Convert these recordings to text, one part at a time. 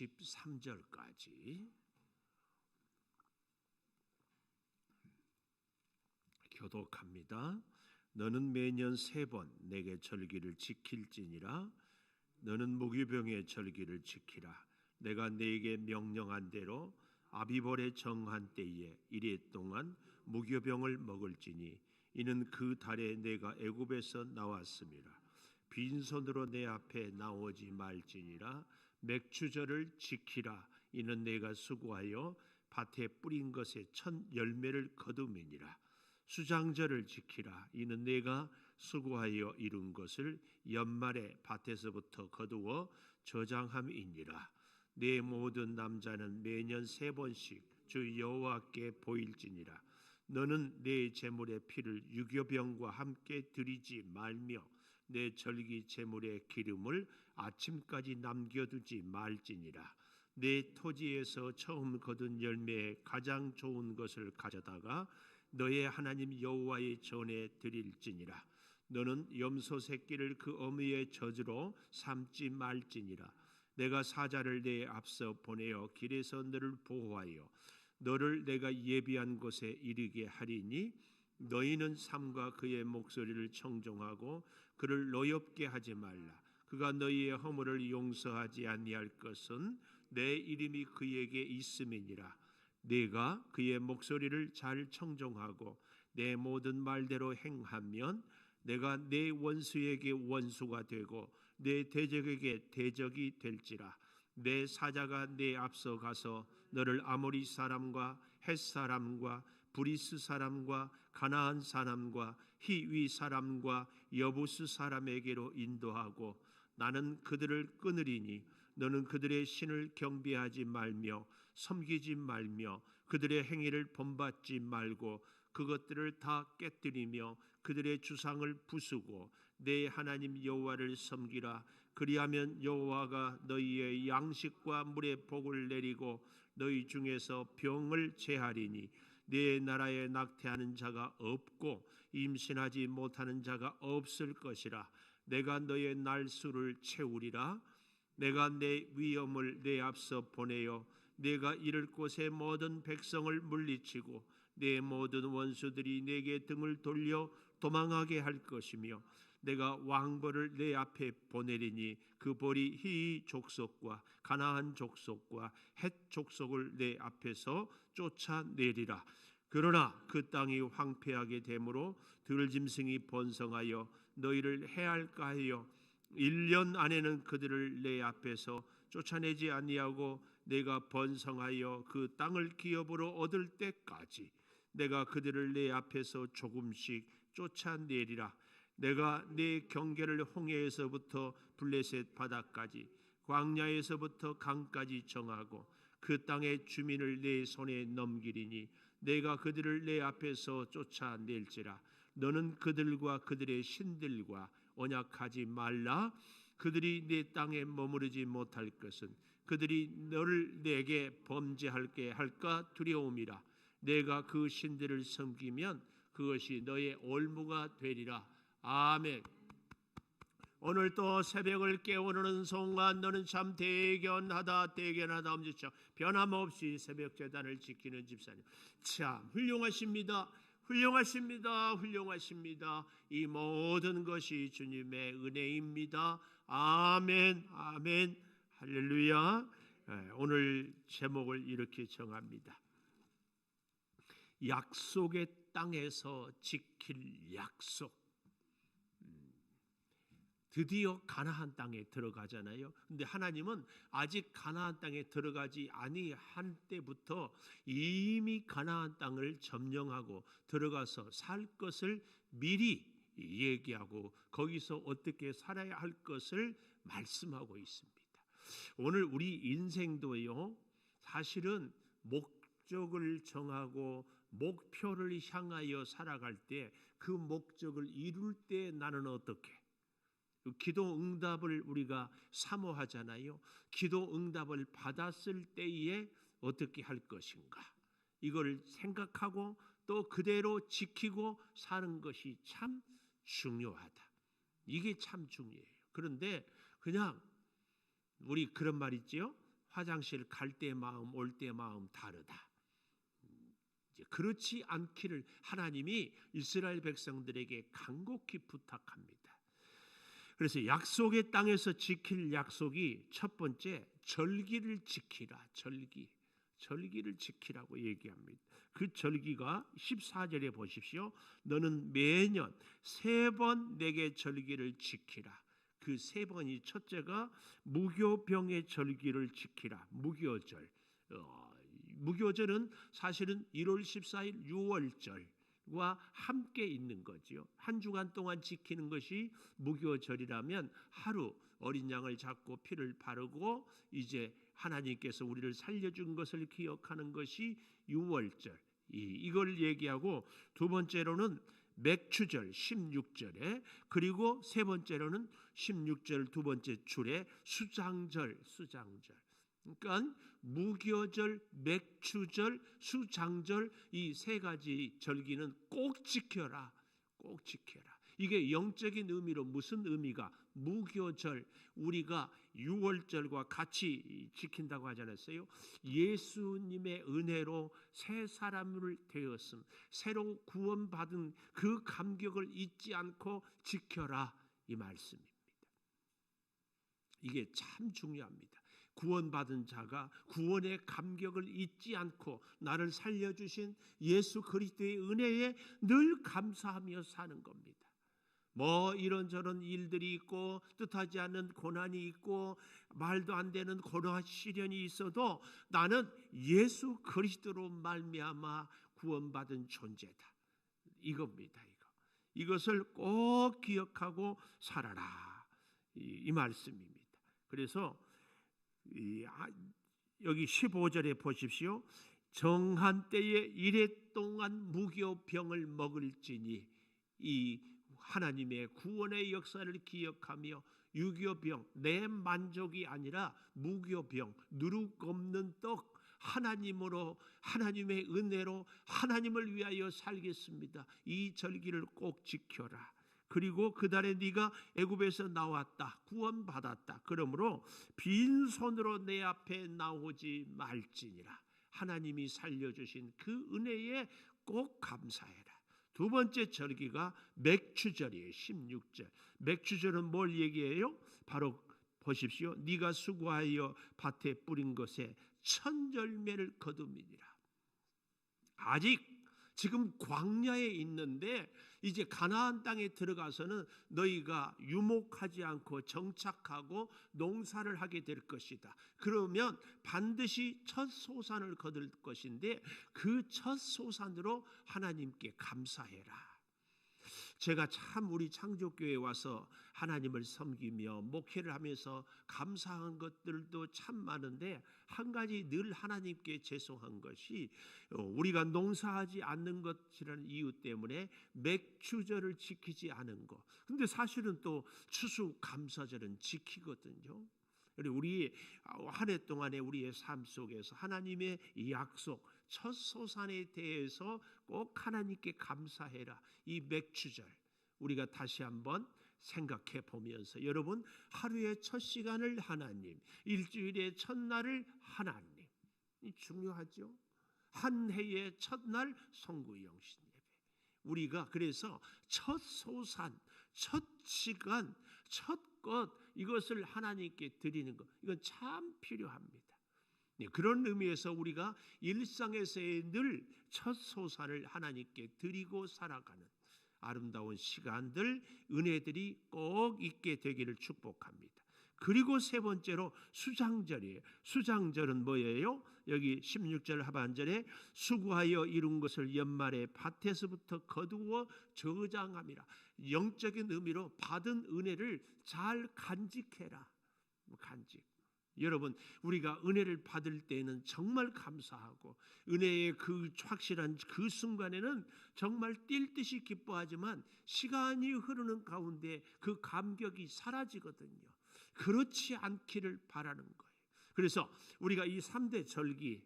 23절까지 교독합니다. 너는 매년 3번 내게 절기를 지킬지니라. 너는 무교병의 절기를 지키라. 내가 네게 명령한 대로 아비벌의 정한 때에 이래 동안 무교병을 먹을지니 이는 그 달에 내가 애굽에서 나왔음이라. 빈손으로 내 앞에 나오지 말지니라. 맥추절을 지키라. 이는 내가 수고하여 밭에 뿌린 것의 첫 열매를 거둠이니라. 수장절을 지키라. 이는 내가 수고하여 이룬 것을 연말에 밭에서부터 거두어 저장함이니라. 내 모든 남자는 매년 3번씩 주 여호와께 보일지니라. 너는 내 제물의 피를 유교병과 함께 드리지 말며 내 절기 제물의 기름을 아침까지 남겨두지 말지니라. 내 토지에서 처음 거둔 열매의 가장 좋은 것을 가져다가 너의 하나님 여호와의 전에 드릴지니라. 너는 염소 새끼를 그 어미의 젖으로 삼지 말지니라. 내가 사자를 내 앞서 보내어 길에서 너를 보호하여 너를 내가 예비한 곳에 이르게 하리니 너희는 삼가 그의 목소리를 청종하고 그를 노엽게 하지 말라. 그가 너희의 허물을 용서하지 아니할 것은 내 이름이 그에게 있음이니라. 네가 그의 목소리를 잘 청종하고 내 모든 말대로 행하면 내가 내 원수에게 원수가 되고 내 대적에게 대적이 될지라. 내 사자가 내 앞서 가서 너를 아모리 사람과 헷 사람과 브리스 사람과 가나안 사람과 히위 사람과 여부스 사람에게로 인도하고 나는 그들을 끊으리니 너는 그들의 신을 경배하지 말며 섬기지 말며 그들의 행위를 본받지 말고 그것들을 다 깨뜨리며 그들의 주상을 부수고 내 하나님 여호와를 섬기라. 그리하면 여호와가 너희의 양식과 물의 복을 내리고 너희 중에서 병을 제하리니 내 나라에 낙태하는 자가 없고 임신하지 못하는 자가 없을 것이라. 내가 너의 날수를 채우리라. 내가 내 위엄을 내 앞서 보내어 내가 이를 곳에 모든 백성을 물리치고 내 모든 원수들이 내게 등을 돌려 도망하게 할 것이며 내가 왕벌을 내 앞에 보내리니 그 벌이 히위 족속과 가나안 족속과 헷 족속을 내 앞에서 쫓아내리라. 그러나 그 땅이 황폐하게 되므로 들짐승이 번성하여 너희를 해할까 하여 1년 안에는 그들을 내 앞에서 쫓아내지 아니하고 내가 번성하여 그 땅을 기업으로 얻을 때까지 내가 그들을 내 앞에서 조금씩 쫓아내리라. 내가 내 경계를 홍해에서부터 블레셋 바다까지 광야에서부터 강까지 정하고 그 땅의 주민을 내 손에 넘기리니 내가 그들을 내 앞에서 쫓아낼지라. 너는 그들과 그들의 신들과 언약하지 말라. 그들이 내 땅에 머무르지 못할 것은 그들이 너를 내게 범죄하게 할까 두려움이라. 내가 그 신들을 섬기면 그것이 너의 올무가 되리라. 아멘. 오늘 또 새벽을 깨우는 순간 너는 참 대견하다 엄지척 변함없이 새벽 제단을 지키는 집사님 참 훌륭하십니다. 훌륭하십니다. 이 모든 것이 주님의 은혜입니다. 아멘. 할렐루야. 오늘 제목을 이렇게 정합니다. 약속의 땅에서 지킬 약속. 드디어 가나안 땅에 들어가잖아요. 근데 하나님은 아직 가나안 땅에 들어가지 아니한 때부터 이미 가나안 땅을 점령하고 들어가서 살 것을 미리 얘기하고 거기서 어떻게 살아야 할 것을 말씀하고 있습니다. 오늘 우리 인생도요, 사실은 목적을 정하고 목표를 향하여 살아갈 때 그 목적을 이룰 때 나는 어떻게 기도 응답을 우리가 사모하잖아요. 기도 응답을 받았을 때에 어떻게 할 것인가, 이걸 생각하고 또 그대로 지키고 사는 것이 참 중요하다. 이게 참 중요해요. 그런데 그냥 우리 그런 말 있지요. 화장실 갈 때 마음, 올 때 마음 다르다. 이제 그렇지 않기를 하나님이 이스라엘 백성들에게 간곡히 부탁합니다. 그래서 약속의 땅에서 지킬 약속이 첫 번째, 절기를 지키라. 절기를 지키라고 얘기합니다. 그 절기가 14절에 보십시오. 너는 매년 3번 내게 절기를 지키라. 그 3번이 첫째가 무교병의 절기를 지키라. 무교절. 무교절은 사실은 1월 14일 유월절과 함께 있는 거지요. 한 주간 동안 지키는 것이 무교절이라면 하루 어린 양을 잡고 피를 바르고 이제 하나님께서 우리를 살려준 것을 기억하는 것이 유월절. 이걸 얘기하고 두 번째로는 맥추절 16절에, 그리고 세 번째로는 16절 두 번째 줄에 수장절. 그러니까 무교절, 맥추절, 수장절 이 세 가지 절기는 꼭 지켜라. 이게 영적인 의미로 무슨 의미가? 무교절, 우리가 유월절과 같이 지킨다고 하지 않았어요? 예수님의 은혜로 새 사람을 되었음, 새로 구원받은 그 감격을 잊지 않고 지켜라, 이 말씀입니다. 이게 참 중요합니다. 구원받은 자가 구원의 감격을 잊지 않고 나를 살려주신 예수 그리스도의 은혜에 늘 감사하며 사는 겁니다. 뭐 이런저런 일들이 있고 뜻하지 않는 고난이 있고 말도 안 되는 고난 시련이 있어도 나는 예수 그리스도로 말미암아 구원받은 존재다. 이겁니다. 이것을 꼭 기억하고 살아라. 이 말씀입니다. 그래서 여기 15절에 보십시오. 정한 때에 이랫동안 무교병을 먹을지니, 이 하나님의 구원의 역사를 기억하며 유교병, 내 만족이 아니라 무교병, 누룩 없는 떡, 하나님으로, 하나님의 은혜로 하나님을 위하여 살겠습니다. 이 절기를 꼭 지켜라. 그리고 그달에 네가 애굽에서 나왔다, 구원받았다. 그러므로 빈손으로 내 앞에 나오지 말지니라. 하나님이 살려주신 그 은혜에 꼭 감사해라. 두 번째 절기가 맥추절이에요. 16절. 맥추절은 뭘 얘기해요? 바로 보십시오. 네가 수고하여 밭에 뿌린 것에 천절매를 거두미니라. 아직 지금 광야에 있는데 이제 가나안 땅에 들어가서는 너희가 유목하지 않고 정착하고 농사를 하게 될 것이다. 그러면 반드시 첫 소산을 거둘 것인데 그 첫 소산으로 하나님께 감사해라. 제가 참 우리 창조교회에 와서 하나님을 섬기며 목회를 하면서 감사한 것들도 참 많은데, 한 가지 늘 하나님께 죄송한 것이 우리가 농사하지 않는 것이라는 이유 때문에 맥추절을 지키지 않은 것. 근데 사실은 또 추수감사절은 지키거든요. 우리 한 해 동안의 우리의 삶 속에서 하나님의 약속, 첫 소산에 대해서 꼭 하나님께 감사해라. 이 맥추절 우리가 다시 한번 생각해 보면서, 여러분 하루의 첫 시간을 하나님, 일주일의 첫날을 하나님, 이 중요하죠. 한 해의 첫날 성구영신 예배, 우리가 그래서 첫 소산, 첫 시간, 첫 것, 이것을 하나님께 드리는 것, 이건 참 필요합니다. 그런 의미에서 우리가 일상에서의 늘 첫 소산을 하나님께 드리고 살아가는 아름다운 시간들, 은혜들이 꼭 있게 되기를 축복합니다. 그리고 세 번째로 수장절이에요. 수장절은 뭐예요? 여기 16절 하반절에 수고하여 이룬 것을 연말에 밭에서부터 거두어 저장함이라. 영적인 의미로 받은 은혜를 잘 간직해라. 간직. 여러분, 우리가 은혜를 받을 때에는 정말 감사하고 은혜의 그 확실한 그 순간에는 정말 뛸 듯이 기뻐하지만 시간이 흐르는 가운데 그 감격이 사라지거든요. 그렇지 않기를 바라는 거예요. 그래서 우리가 이 3대 절기,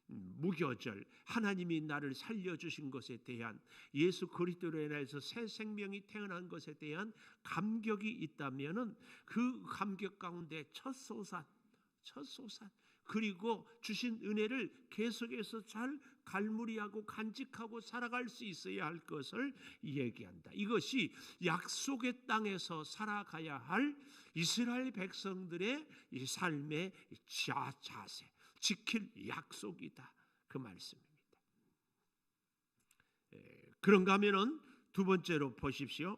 무교절, 하나님이 나를 살려주신 것에 대한, 예수 그리스도로 인해서 새 생명이 태어난 것에 대한 감격이 있다면은 그 감격 가운데 첫 소산, 그리고 주신 은혜를 계속해서 잘 갈무리하고 간직하고 살아갈 수 있어야 할 것을 얘기한다. 이것이 약속의 땅에서 살아가야 할 이스라엘 백성들의 이 삶의 자세, 지킬 약속이다. 그 말씀입니다. 그런가 하면은 두 번째로 보십시오.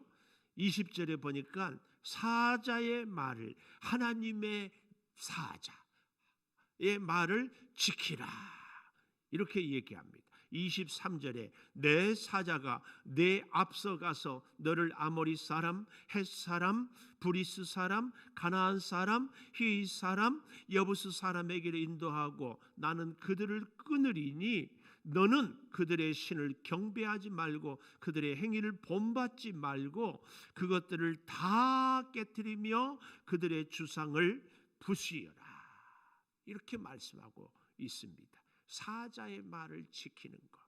20절에 보니까 사자의 말을, 하나님의 사자의 말을 지키라, 이렇게 얘기합니다. 23절에 내 사자가 내 앞서가서 너를 아모리 사람, 헷 사람, 브리스 사람, 가나안 사람, 히위 사람, 여부스 사람에게로 인도하고 나는 그들을 끊으리니 너는 그들의 신을 경배하지 말고 그들의 행위를 본받지 말고 그것들을 다 깨뜨리며 그들의 주상을 부수어라, 이렇게 말씀하고 있습니다. 사자의 말을 지키는 것,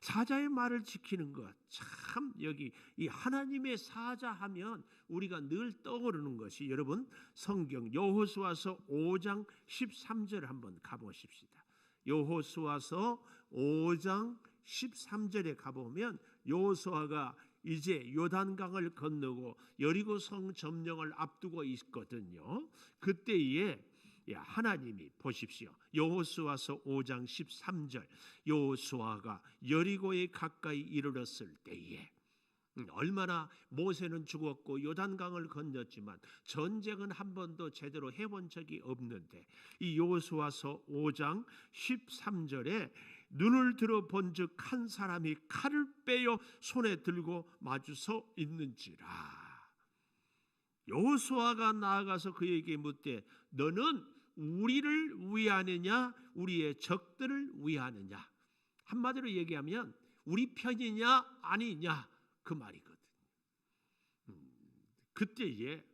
사자의 말을 지키는 것, 참 여기 이 하나님의 사자하면 우리가 늘 떠오르는 것이, 여러분 성경 여호수아서 5장 13절 한번 가보십시다. 여호수아서 5장 13절에 가보면 여호수아가 이제 요단강을 건너고 여리고성 점령을 앞두고 있거든요. 그때에 하나님이 보십시오. 여호수아서 5장 13절, 여호수아가 여리고에 가까이 이르렀을 때에, 얼마나 모세는 죽었고 요단강을 건넜지만 전쟁은 한 번도 제대로 해본 적이 없는데, 이 여호수아서 5장 13절에 눈을 들어 본즉 한 사람이 칼을 빼어 손에 들고 마주서 있는지라. 여호수아가 나아가서 그에게 묻되 너는 우리를 위하느냐 우리의 적들을 위하느냐, 한마디로 얘기하면 우리 편이냐 아니냐, 그 말이거든. 그때에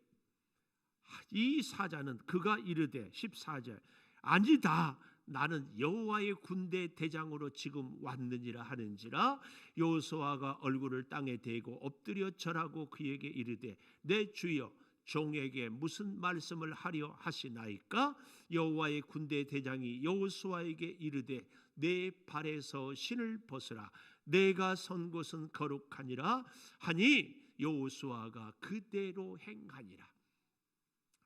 이 사자는 그가 이르되 14절 아니다, 나는 여호와의 군대 대장으로 지금 왔느니라 하는지라. 여호수아가 얼굴을 땅에 대고 엎드려 절하고 그에게 이르되 내 주여 종에게 무슨 말씀을 하려 하시나이까? 여호와의 군대 대장이 여호수아에게 이르되 내 발에서 신을 벗으라, 내가 선 곳은 거룩하니라 하니 여호수아가 그대로 행하니라.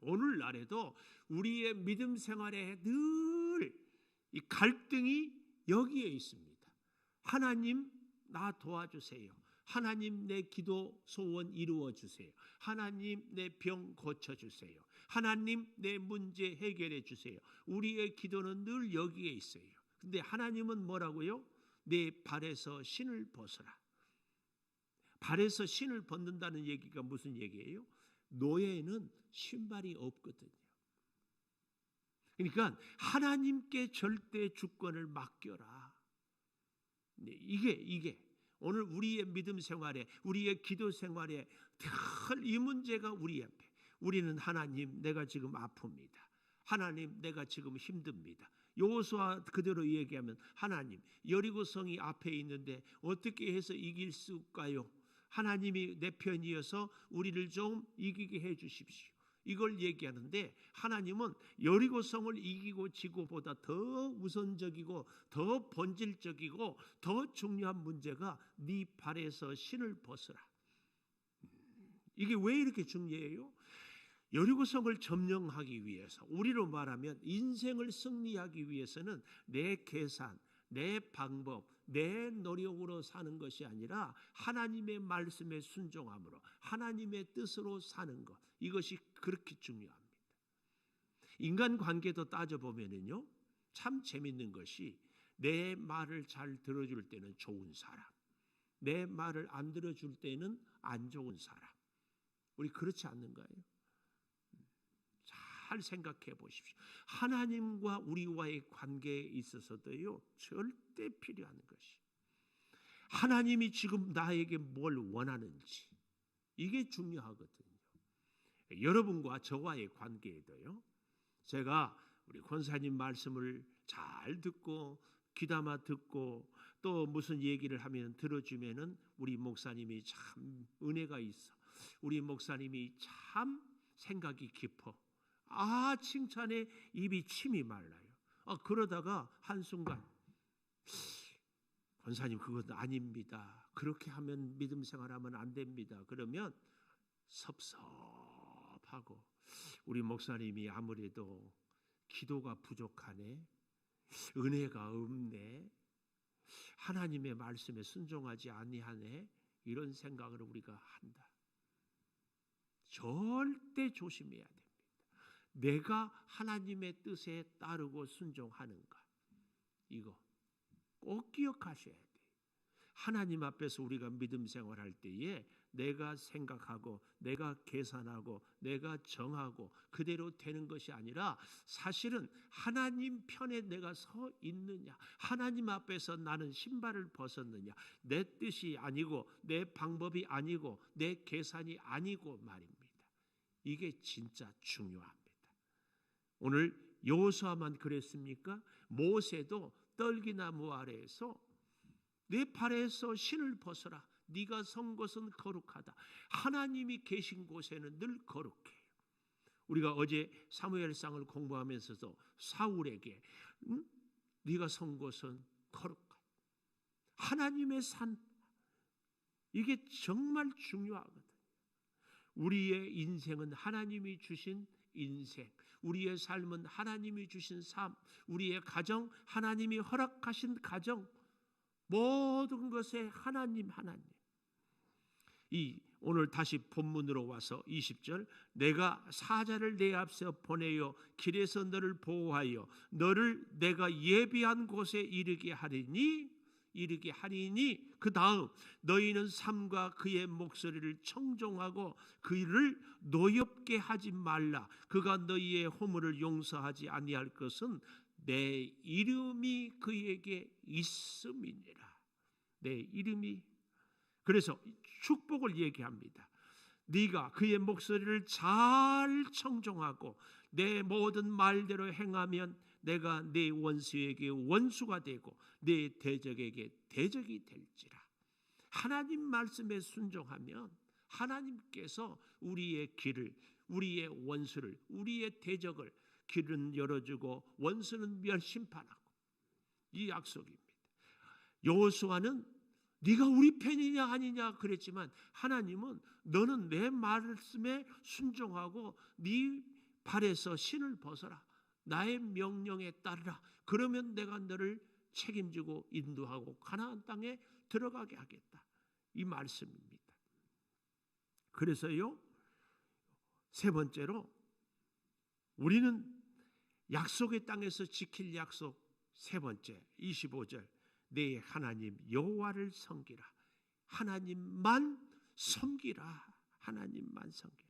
오늘날에도 우리의 믿음 생활에 늘 이 갈등이 여기에 있습니다. 하나님 나 도와주세요. 하나님 내 기도 소원 이루어 주세요. 하나님 내 병 고쳐 주세요. 하나님 내 문제 해결해 주세요. 우리의 기도는 늘 여기에 있어요. 근데 하나님은 뭐라고요? 내 발에서 신을 벗어라. 발에서 신을 벗는다는 얘기가 무슨 얘기예요? 노예는 신발이 없거든요. 그러니까 하나님께 절대 주권을 맡겨라. 이게 오늘 우리의 믿음 생활에, 우리의 기도 생활에 늘 이 문제가 우리 앞에, 우리는 하나님 내가 지금 아픕니다. 하나님 내가 지금 힘듭니다. 여호수아 그대로 얘기하면 하나님 여리고성이 앞에 있는데 어떻게 해서 이길 수 있을까요? 하나님이 내 편이어서 우리를 좀 이기게 해 주십시오. 이걸 얘기하는데 하나님은 여리고성을 이기고 지고보다 더 우선적이고 더 본질적이고 더 중요한 문제가 네 발에서 신을 벗으라. 이게 왜 이렇게 중요해요? 여리고성을 점령하기 위해서, 우리로 말하면 인생을 승리하기 위해서는 내 계산, 내 방법, 내 노력으로 사는 것이 아니라 하나님의 말씀에 순종함으로 하나님의 뜻으로 사는 것, 이것이 그렇게 중요합니다. 인간관계도 따져보면요, 참 재밌는 것이 내 말을 잘 들어줄 때는 좋은 사람, 내 말을 안 들어줄 때는 안 좋은 사람. 우리 그렇지 않는가요? 잘 생각해 보십시오. 하나님과 우리와의 관계에 있어서도요, 절대 필요한 것이 하나님이 지금 나에게 뭘 원하는지, 이게 중요하거든요. 여러분과 저와의 관계에도요, 제가 우리 권사님 말씀을 잘 듣고 귀담아 듣고 또 무슨 얘기를 하면 들어주면은 우리 목사님이 참 은혜가 있어, 우리 목사님이 참 생각이 깊어, 칭찬에 입이 침이 말라요. 그러다가 한순간 권사님 그건 아닙니다. 그렇게 하면 믿음 생활하면 안 됩니다. 그러면 섭섭하고 우리 목사님이 아무래도 기도가 부족하네, 은혜가 없네, 하나님의 말씀에 순종하지 아니하네, 이런 생각을 우리가 한다. 절대 조심해야 됩니다. 내가 하나님의 뜻에 따르고 순종하는가, 이거 꼭 기억하셔야 돼요. 하나님 앞에서 우리가 믿음 생활할 때에 내가 생각하고 내가 계산하고 내가 정하고 그대로 되는 것이 아니라 사실은 하나님 편에 내가 서 있느냐, 하나님 앞에서 나는 신발을 벗었느냐, 내 뜻이 아니고 내 방법이 아니고 내 계산이 아니고 말입니다. 이게 진짜 중요합니다. 오늘 여호수아만 그랬습니까? 모세도 떨기나무 아래에서 내 발에서 신을 벗어라. 네가 선 곳은 거룩하다. 하나님이 계신 곳에는 늘 거룩해요. 우리가 어제 사무엘상을 공부하면서도 사울에게 네가 선 곳은 거룩하다. 하나님의 산, 이게 정말 중요하거든요. 우리의 인생은 하나님이 주신 인생, 우리의 삶은 하나님이 주신 삶, 우리의 가정, 하나님이 허락하신 가정, 모든 것에 하나님. 오늘 다시 본문으로 와서 20절, 내가 사자를 내 앞서 보내어 길에서 너를 보호하여 너를 내가 예비한 곳에 이르게 하리니 그 다음 너희는 삶과 그의 목소리를 청종하고 그를 노엽게 하지 말라. 그가 너희의 허물을 용서하지 아니할 것은 내 이름이 그에게 있음이니라. 내 이름이. 그래서 축복을 얘기합니다. 네가 그의 목소리를 잘 청종하고 내 모든 말대로 행하면 내가 네 원수에게 원수가 되고 네 대적에게 대적이 될지라. 하나님 말씀에 순종하면 하나님께서 우리의 길을, 우리의 원수를, 우리의 대적을 길은 열어주고 원수는 심판하고, 이 약속입니다. 여호수아는 네가 우리 편이냐 아니냐 그랬지만 하나님은 너는 내 말씀에 순종하고 네 발에서 신을 벗어라. 나의 명령에 따르라. 그러면 내가 너를 책임지고 인도하고 가나안 땅에 들어가게 하겠다. 이 말씀입니다. 그래서요, 세 번째로 우리는 약속의 땅에서 지킬 약속, 세 번째 25절, 내 하나님 여호와를 섬기라. 하나님만 섬기라. 하나님만 섬기라.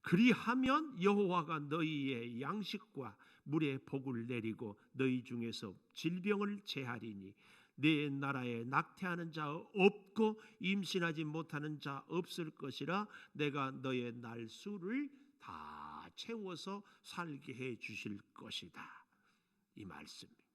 그리하면 여호와가 너희의 양식과 물의 복을 내리고 너희 중에서 질병을 제하리니 내 나라에 낙태하는 자 없고 임신하지 못하는 자 없을 것이라. 내가 너의 날수를 다 채워서 살게 해 주실 것이다. 이 말씀입니다.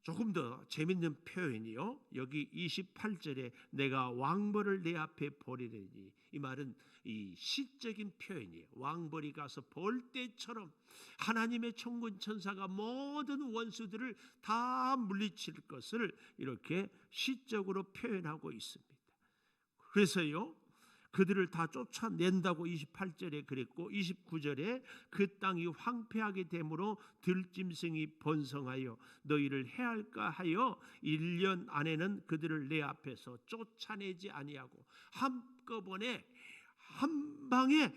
조금 더 재밌는 표현이요, 여기 28절에 내가 왕벌을 내 앞에 보내리니, 이 말은 이 시적인 표현이에요. 왕벌이 가서 볼 때처럼 하나님의 천군 천사가 모든 원수들을 다 물리칠 것을 이렇게 시적으로 표현하고 있습니다. 그래서요, 그들을 다 쫓아낸다고 28절에 그랬고 29절에 그 땅이 황폐하게 되므로 들짐승이 번성하여 너희를 해할까 하여 1년 안에는 그들을 내 앞에서 쫓아내지 아니하고 한꺼번에 한 방에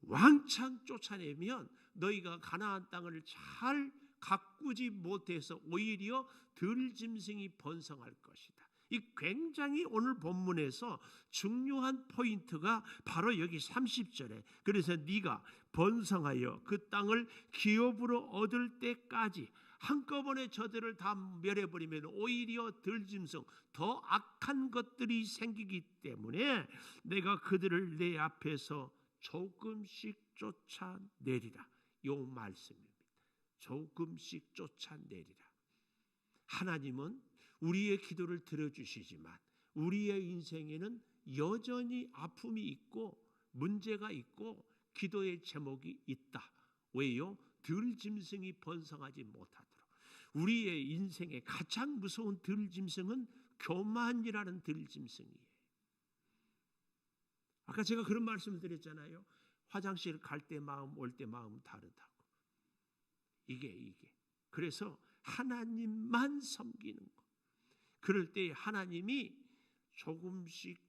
왕창 쫓아내면 너희가 가나안 땅을 잘 가꾸지 못해서 오히려 들짐승이 번성할 것이다. 이 굉장히 오늘 본문에서 중요한 포인트가 바로 여기 30절에, 그래서 네가 번성하여 그 땅을 기업으로 얻을 때까지 한꺼번에 저들을 다 멸해버리면 오히려 들짐승, 더 악한 것들이 생기기 때문에 내가 그들을 내 앞에서 조금씩 쫓아내리라. 요 말씀입니다. 조금씩 쫓아내리라. 하나님은 우리의 기도를 들어주시지만 우리의 인생에는 여전히 아픔이 있고 문제가 있고 기도의 제목이 있다. 왜요? 들짐승이 번성하지 못하도록. 우리의 인생의 가장 무서운 들짐승은 교만이라는 들짐승이에요. 아까 제가 그런 말씀을 드렸잖아요. 화장실 갈 때 마음, 올 때 마음 다르다고. 이게. 그래서 하나님만 섬기는 것. 그럴 때 하나님이 조금씩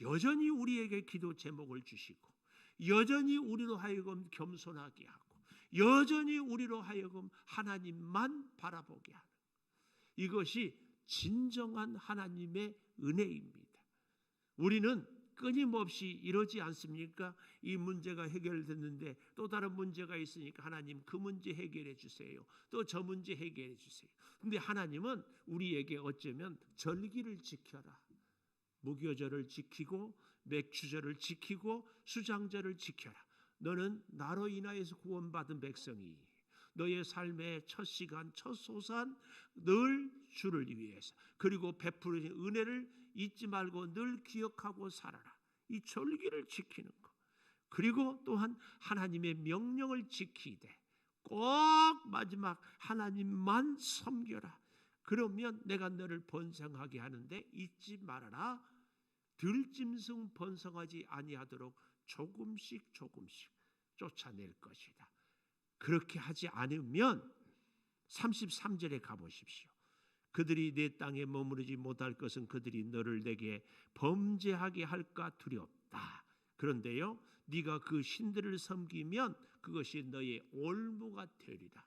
여전히 우리에게 기도 제목을 주시고, 여전히 우리로 하여금 겸손하게 하고, 여전히 우리로 하여금 하나님만 바라보게 하는, 이것이 진정한 하나님의 은혜입니다. 우리는 끊임없이 이러지 않습니까? 이 문제가 해결됐는데 또 다른 문제가 있으니까 하나님 그 문제 해결해 주세요. 또 저 문제 해결해 주세요. 근데 하나님은 우리에게 어쩌면 절기를 지켜라, 무교절을 지키고 맥주절을 지키고 수장절을 지켜라. 너는 나로 인하여서 구원받은 백성이 너의 삶의 첫 시간, 첫 소산 늘 주를 위해서, 그리고 베푸는 은혜를 잊지 말고 늘 기억하고 살아라. 이 절기를 지키는 것. 그리고 또한 하나님의 명령을 지키되 꼭 마지막 하나님만 섬겨라. 그러면 내가 너를 번성하게 하는데 잊지 말아라. 들짐승 번성하지 아니하도록 조금씩 쫓아낼 것이다. 그렇게 하지 않으면 33절에 가보십시오. 그들이 내 땅에 머무르지 못할 것은 그들이 너를 내게 범죄하게 할까 두렵다. 그런데요, 네가 그 신들을 섬기면 그것이 너의 올무가 되리라.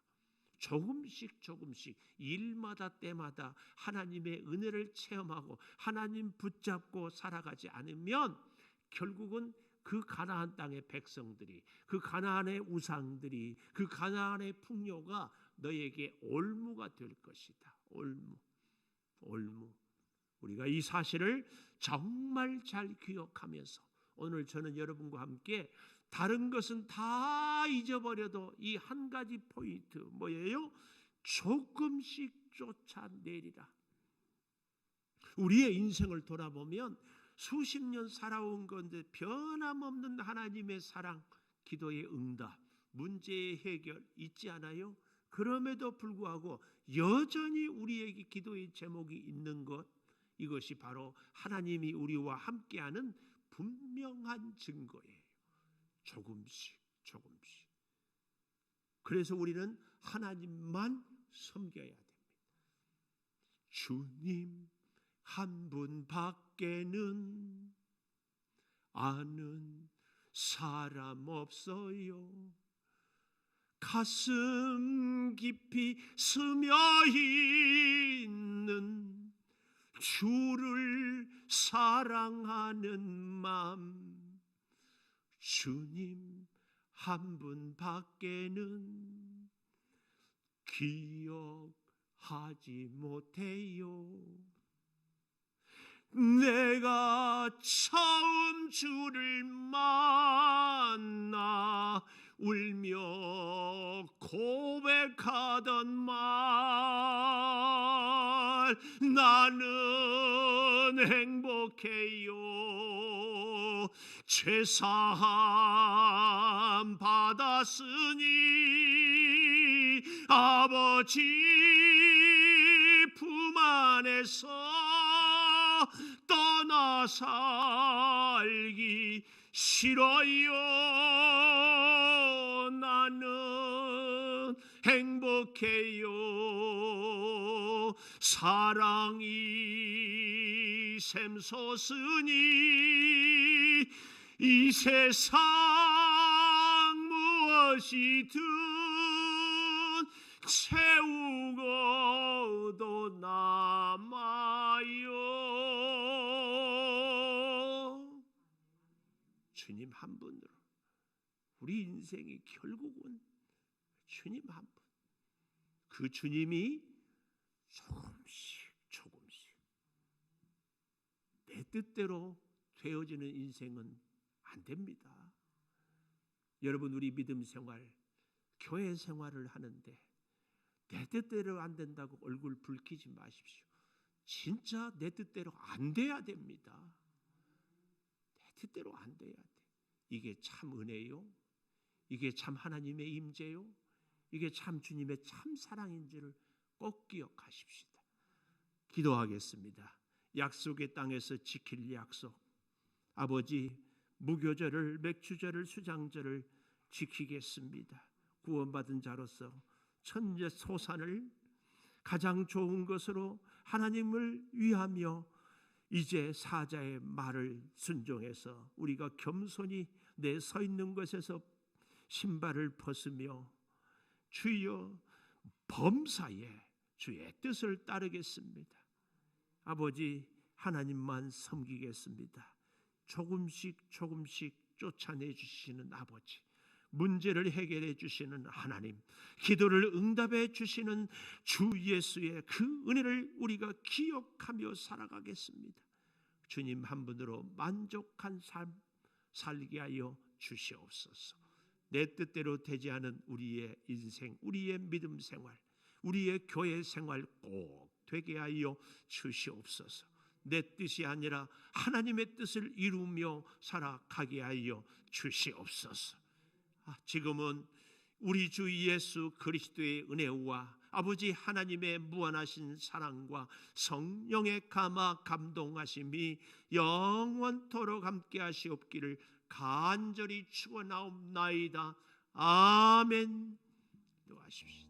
조금씩 일마다 때마다 하나님의 은혜를 체험하고 하나님 붙잡고 살아가지 않으면 결국은 그 가나안 땅의 백성들이, 그 가나안의 우상들이, 그 가나안의 풍요가 너에게 올무가 될 것이다. 올무. 우리가 이 사실을 정말 잘 기억하면서 오늘 저는 여러분과 함께 다른 것은 다 잊어버려도 이 한 가지 포인트 뭐예요? 조금씩 쫓아내리라. 우리의 인생을 돌아보면 수십 년 살아온 건데 변함없는 하나님의 사랑, 기도의 응답, 문제의 해결 있지 않아요? 그럼에도 불구하고 여전히 우리에게 기도의 제목이 있는 것, 이것이 바로 하나님이 우리와 함께하는 분명한 증거예요. 조금씩. 그래서 우리는 하나님만 섬겨야 됩니다. 주님 한 분 밖에는 아는 사람 없어요. 가슴 깊이 스며 있는 주를 사랑하는 마음, 주님 한 분 밖에는 기억하지 못해요. 내가 처음 주를 만나 울며 고백하던 말, 나는 행복해요. 죄사함 받았으니 아버지 품 안에서 떠나 살기 싫어요. 나는 행복해요. 사랑이 샘솟으니 이 세상 무엇이든 채우고도 남아요. 주님 한 분으로 우리 인생이 결국은 주님 한 분, 그 주님이 조금씩 내 뜻대로 되어지는 인생은 안 됩니다. 여러분, 우리 믿음 생활, 교회 생활을 하는데 내 뜻대로 안 된다고 얼굴 붉히지 마십시오. 진짜 내 뜻대로 안 돼야 됩니다. 내 뜻대로 안 돼야 돼. 이게 참 은혜요? 이게 참 하나님의 임재요? 이게 참 주님의 참 사랑인지를 꼭 기억하십시다. 기도하겠습니다. 약속의 땅에서 지킬 약속. 아버지, 무교절을, 맥주절을, 수장절을 지키겠습니다. 구원받은 자로서 천재 소산을 가장 좋은 것으로 하나님을 위하며 이제 사자의 말을 순종해서 우리가 겸손히 내 서 있는 것에서 신발을 벗으며 주여 범사에 주의 뜻을 따르겠습니다. 아버지, 하나님만 섬기겠습니다. 조금씩 쫓아내 주시는 아버지, 문제를 해결해 주시는 하나님, 기도를 응답해 주시는 주 예수의 그 은혜를 우리가 기억하며 살아가겠습니다. 주님 한 분으로 만족한 삶 살게 하여 주시옵소서. 내 뜻대로 되지 않은 우리의 인생, 우리의 믿음 생활, 우리의 교회 생활 꼭 되게 하여 주시옵소서. 내 뜻이 아니라 하나님의 뜻을 이루며 살아가게 하여 주시옵소서. 지금은 우리 주 예수 그리스도의 은혜와 아버지 하나님의 무한하신 사랑과 성령의 감화 감동하심이 영원토록 함께 하시옵기를 간절히 축원하옵나이다. 아멘. 기도하십시오.